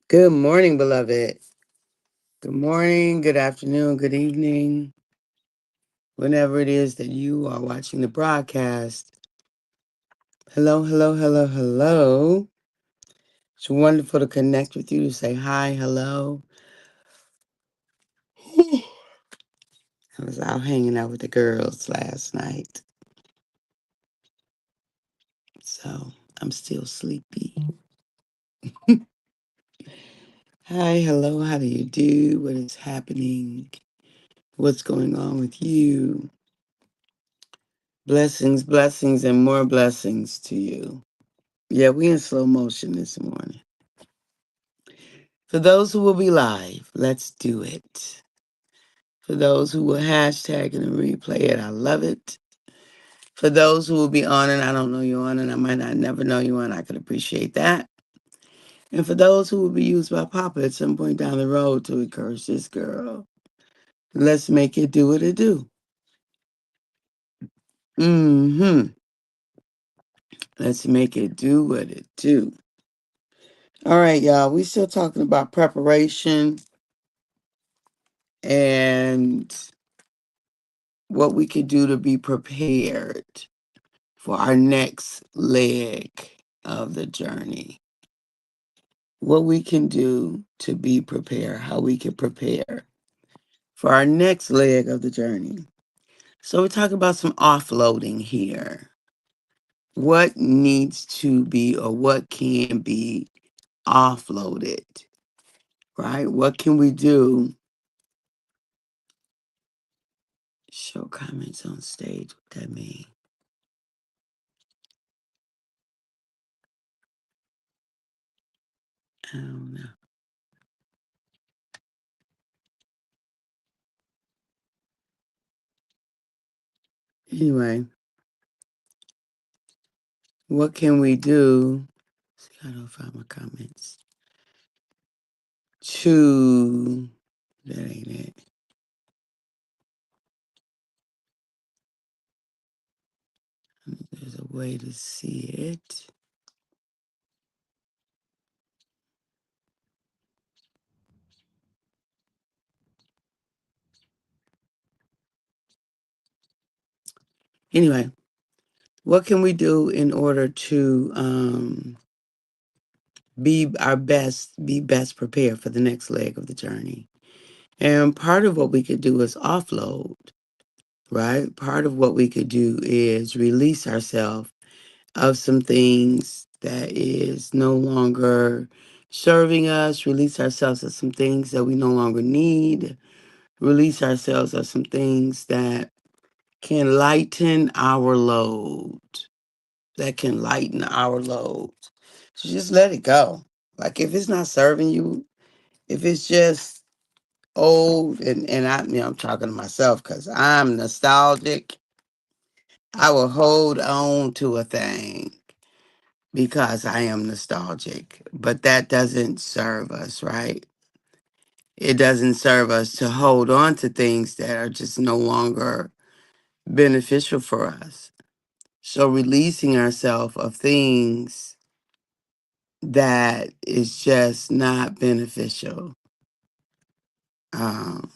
Good morning, beloved. Good morning, good afternoon, good evening, whenever it is that you are watching the broadcast. Hello, hello, hello, hello. It's wonderful to connect with you, to say hi, hello. I was out hanging out with the girls last night, so I'm still sleepy. Hi, hello, how do you do? What is happening? What's going on with you? Blessings, blessings, and more blessings to you. Yeah, we in slow motion this morning. For those who will be live, let's do it. For those who will hashtag and replay it, I love it. For those who will be on and I don't know you on and I might not never know you on, I could appreciate that. And for those who will be used by Papa at some point down the road to encourage this girl, let's make it do what it do. Mm-hmm. Let's make it do what it do. All right, y'all. We still talking about preparation and what we could do to be prepared for our next leg of the journey. What we can do to be prepared, how we can prepare for our next leg of the journey. So we're talking about some offloading here. What needs to be or what can be offloaded, right? What can we do? Show comments on stage. What that mean? I don't know. Anyway, what can we do? See, I don't find my comments. To that ain't it. There's a way to see it. Anyway, what can we do in order to be best prepared for the next leg of the journey? And part of what we could do is offload, right? Part of what we could do is release ourselves of some things that is no longer serving us, release ourselves of some things that we no longer need, release ourselves of some things that can lighten our load. That can lighten our load. So just let it go. Like if it's not serving you, if it's just old, and I'm talking to myself because I'm nostalgic. I will hold on to a thing because I am nostalgic, but that doesn't serve us, right? It doesn't serve us to hold on to things that are just no longer beneficial for us. So releasing ourselves of things that is just not beneficial. Um,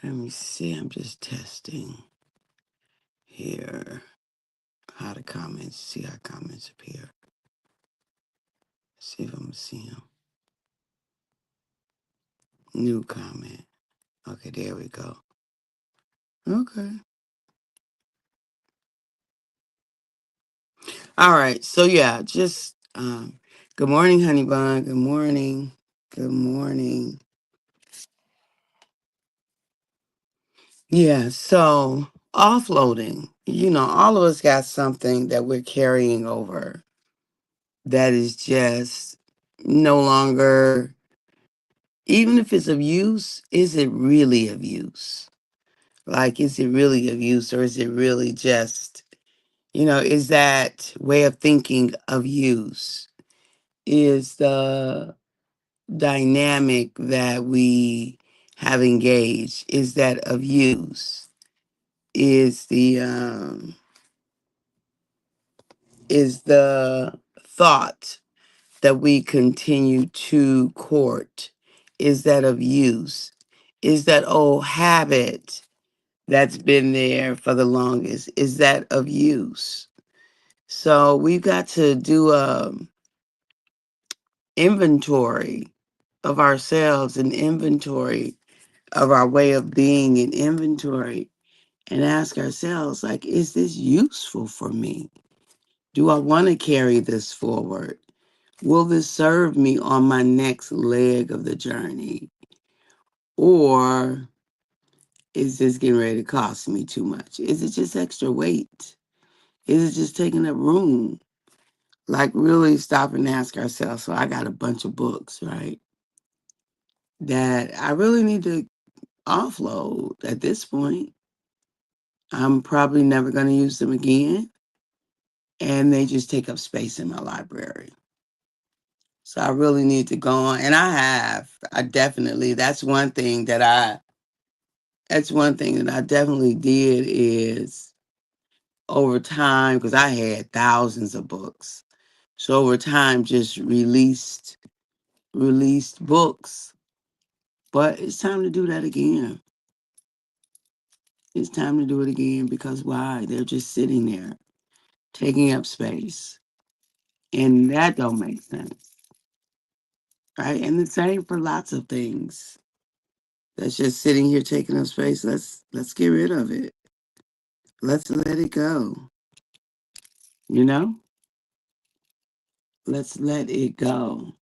Let me see. I'm just testing here how the comments. See how comments appear. See if I'm seeing them. New comment. Okay, there we go. Okay. All right. So yeah, just good morning, honey bun. Good morning. Good morning. Yeah, so offloading. All of us got something that we're carrying over that is just no longer, even if it's of use, is it really of use? Like, is it really of use, or is it really just, is that way of thinking of use? Is the dynamic that we have engaged, is that of use? Is the thought that we continue to court? Is that of use? Is that old habit that's been there for the longest? Is that of use? So we've got to do a inventory of ourselves, an inventory of our way of being, an inventory, and ask ourselves, like, is this useful for me? Do I want to carry this forward? Will this serve me on my next leg of the journey? Or is this getting ready to cost me too much? Is it just extra weight? Is it just taking up room? Like, really stop and ask ourselves. So I got a bunch of books, right? That I really need to offload at this point. I'm probably never going to use them again. And they just take up space in my library. So I really need to go on. And I definitely, that's one thing that I definitely did is over time, because I had thousands of books. So over time, just released books. But it's time to do that again. It's time to do it again because why? They're just sitting there, taking up space. And that don't make sense. Right? And the same for lots of things. That's just sitting here taking up space. Let's get rid of it. Let's let it go. You know? Let's let it go.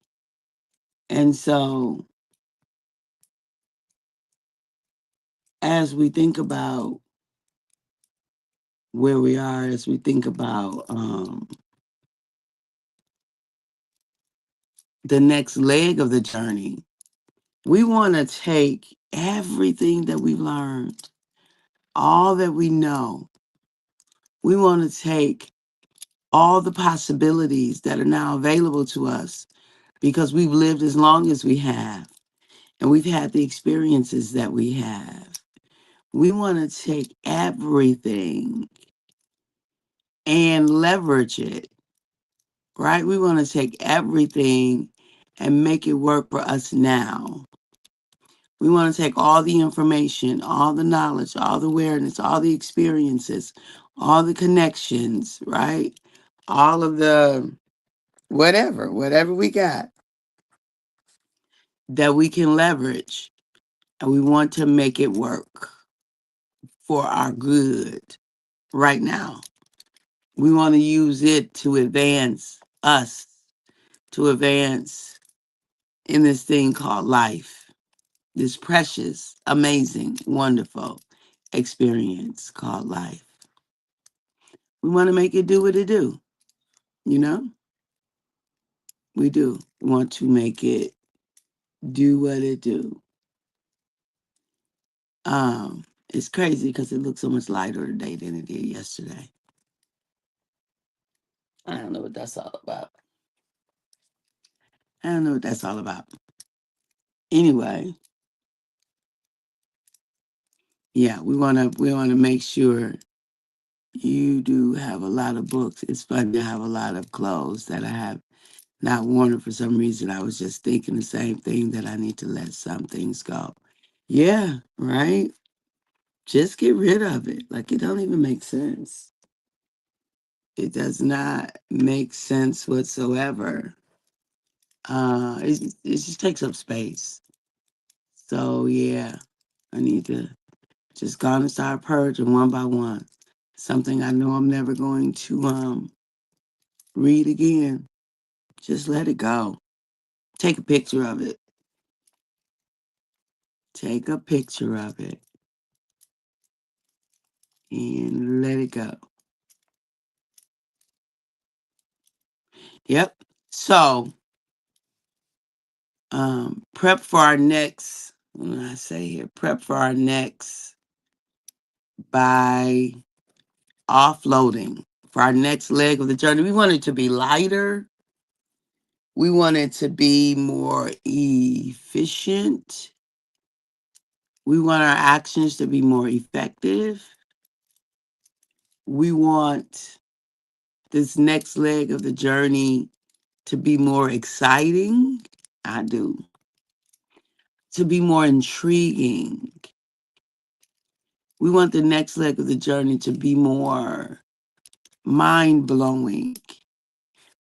And so as we think about where we are, as we think about the next leg of the journey, we want to take everything that we've learned, all that we know. We want to take all the possibilities that are now available to us because we've lived as long as we have and we've had the experiences that we have. We want to take everything and leverage it, right? We want to take everything and make it work for us now. We want to take all the information, all the knowledge, all the awareness, all the experiences, all the connections, right? All of the whatever we got that we can leverage, and we want to make it work for our good right now. We want to use it to advance us, to advance in this thing called life, this precious, amazing, wonderful experience called life. We want to make it do what it do, you know? We do. We want to make it do what it do. It's crazy because it looks so much lighter today than it did yesterday. I don't know what that's all about. I don't know what that's all about. Anyway, yeah, we wanna make sure you do have a lot of books. It's funny, I have a lot of clothes that I have not worn for some reason. I was just thinking the same thing that I need to let some things go. Yeah, right? Just get rid of it. Like it don't even make sense. It does not make sense whatsoever. It just takes up space. So yeah, I need to just go and start purging one by one. Something I know I'm never going to read again. Just let it go. Take a picture of it. Take a picture of it and let it go. Yep. So prep for our next, what did I say here? Prep for our next by offloading. For our next leg of the journey. We want it to be lighter. We want it to be more efficient. We want our actions to be more effective. We want this next leg of the journey to be more exciting. I do. To be more intriguing. We want the next leg of the journey to be more mind blowing,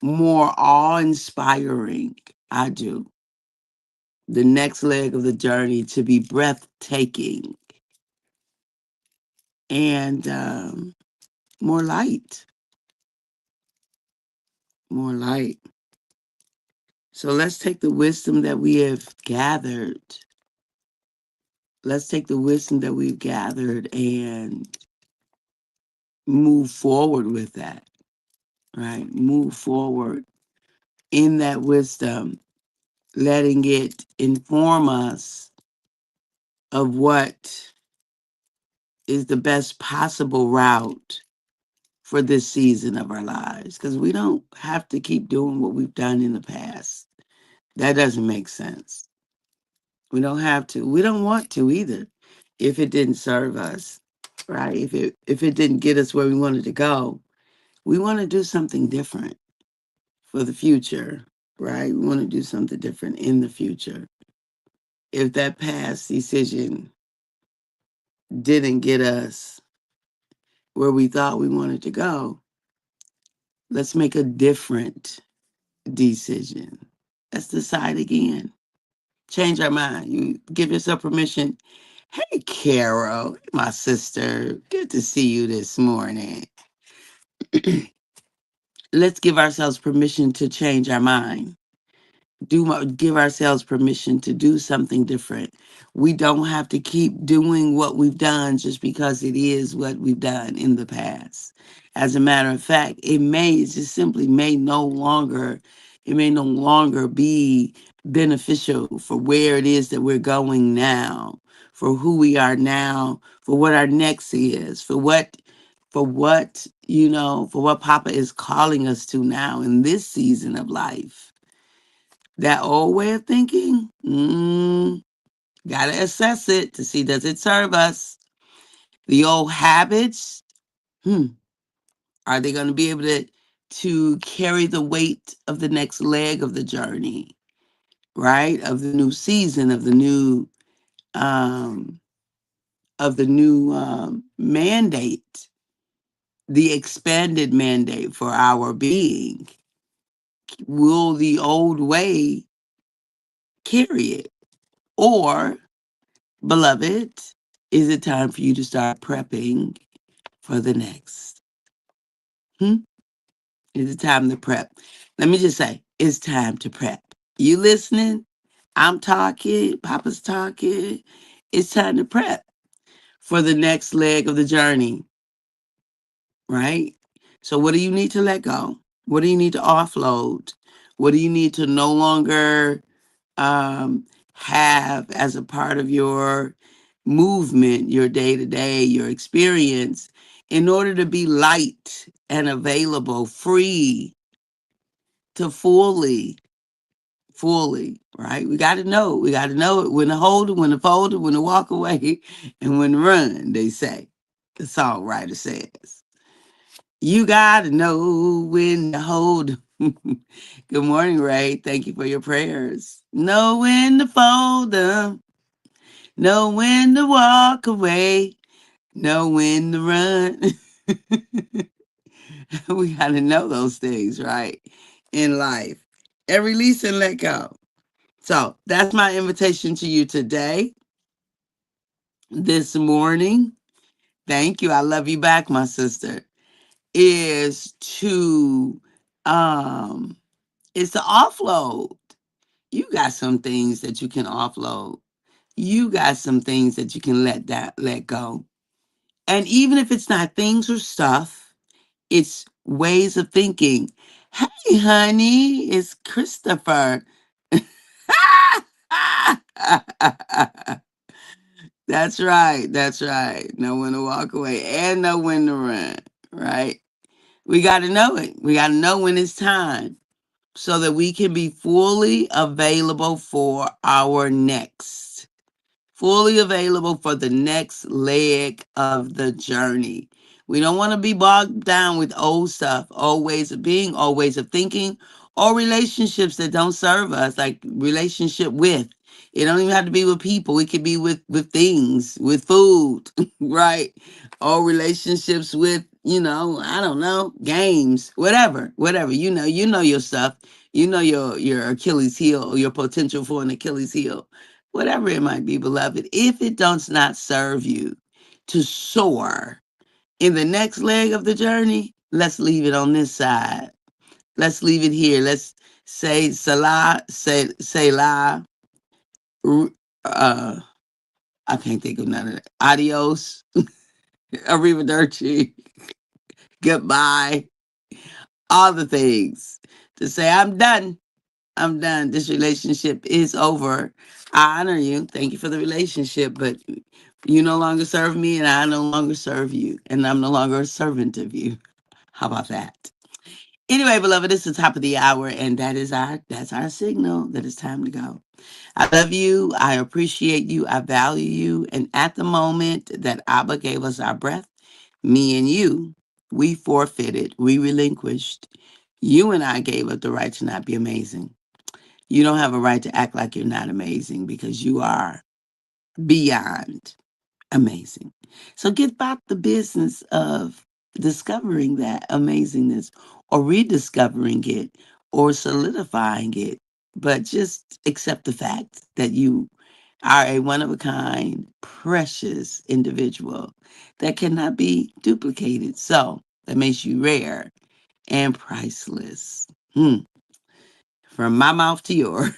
more awe inspiring. I do. The next leg of the journey to be breathtaking and more light, more light. So let's take the wisdom that we have gathered. Let's take the wisdom that we've gathered and move forward with that, right? Move forward in that wisdom, letting it inform us of what is the best possible route for this season of our lives. Because we don't have to keep doing what we've done in the past. That doesn't make sense. We don't have to. We don't want to either if it didn't serve us, right? If it didn't get us where we wanted to go. We want to do something different for the future, right? We want to do something different in the future. If that past decision didn't get us where we thought we wanted to go, let's make a different decision. Let's decide again. Change our mind. You give yourself permission. Hey, Carol, my sister, good to see you this morning. Let's give ourselves permission to change our mind. Give ourselves permission to do something different. We don't have to keep doing what we've done just because it is what we've done in the past. As a matter of fact, it just simply it may no longer be beneficial for where it is that we're going now, for who we are now, for what our next is, for what Papa is calling us to now in this season of life. That old way of thinking, gotta assess it to see, does it serve us? The old habits, are they going to be able to carry the weight of the next leg of the journey, right? Of the new season, um, of the new mandate, the expanded mandate for our being. Will the old way carry it? Or, beloved, is it time for you to start prepping for the next? Is it time to prep? Let me just say, it's time to prep. You listening? I'm talking, Papa's talking. It's time to prep for the next leg of the journey, right? So, what do you need to let go? What do you need to offload? What do you need to no longer have as a part of your movement, your day to day, your experience, in order to be light and available, free to fully, right? We got to know. We got to know it when to hold it, when to fold it, when to walk away, and when to run, they say. The songwriter says. You got to know when to hold 'em. Good morning, Ray. Thank you for your prayers. Know when to fold them. Know when to walk away. Know when to run. We got to know those things, right? In life. And release and let go. So that's my invitation to you today, this morning. Thank you. I love you back, my sister. Is to is to offload. You got some things that you can offload. You got some things that you can let go. And even if it's not things or stuff, it's ways of thinking. Hey, honey, it's Christopher. That's right. That's right. Know when to walk away and know when to run, right? We got to know it. We got to know when it's time so that we can be fully available for our fully available for the next leg of the journey. We don't want to be bogged down with old stuff, old ways of being, old ways of thinking, or relationships that don't serve us, like relationship with. It don't even have to be with people. It could be with things, with food, right? Or relationships with, I don't know, games, whatever. You know your stuff. You know your Achilles heel or your potential for an Achilles heel. Whatever it might be, beloved. If it does not serve you to soar in the next leg of the journey, let's leave it on this side. Let's leave it here. Let's say Salah, say la. Uh, I can't think of none of that. Adios, arrivederci, goodbye, all the things to say I'm done. I'm done. This relationship is over. I honor you. Thank you for the relationship, but you no longer serve me, and I no longer serve you, and I'm no longer a servant of you. How about that? Anyway, beloved, it's the top of the hour, and that's our signal that it's time to go. I love you. I appreciate you. I value you. And at the moment that Abba gave us our breath, me and you, we forfeited, we relinquished. You and I gave up the right to not be amazing. You don't have a right to act like you're not amazing because you are beyond amazing. So get about the business of discovering that amazingness or rediscovering it or solidifying it. But just accept the fact that you are a one of a kind, precious individual that cannot be duplicated. So that makes you rare and priceless. From my mouth to yours,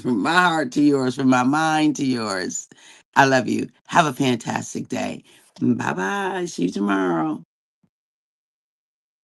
from my heart to yours, from my mind to yours. I love you. Have a fantastic day. Bye bye. See you tomorrow.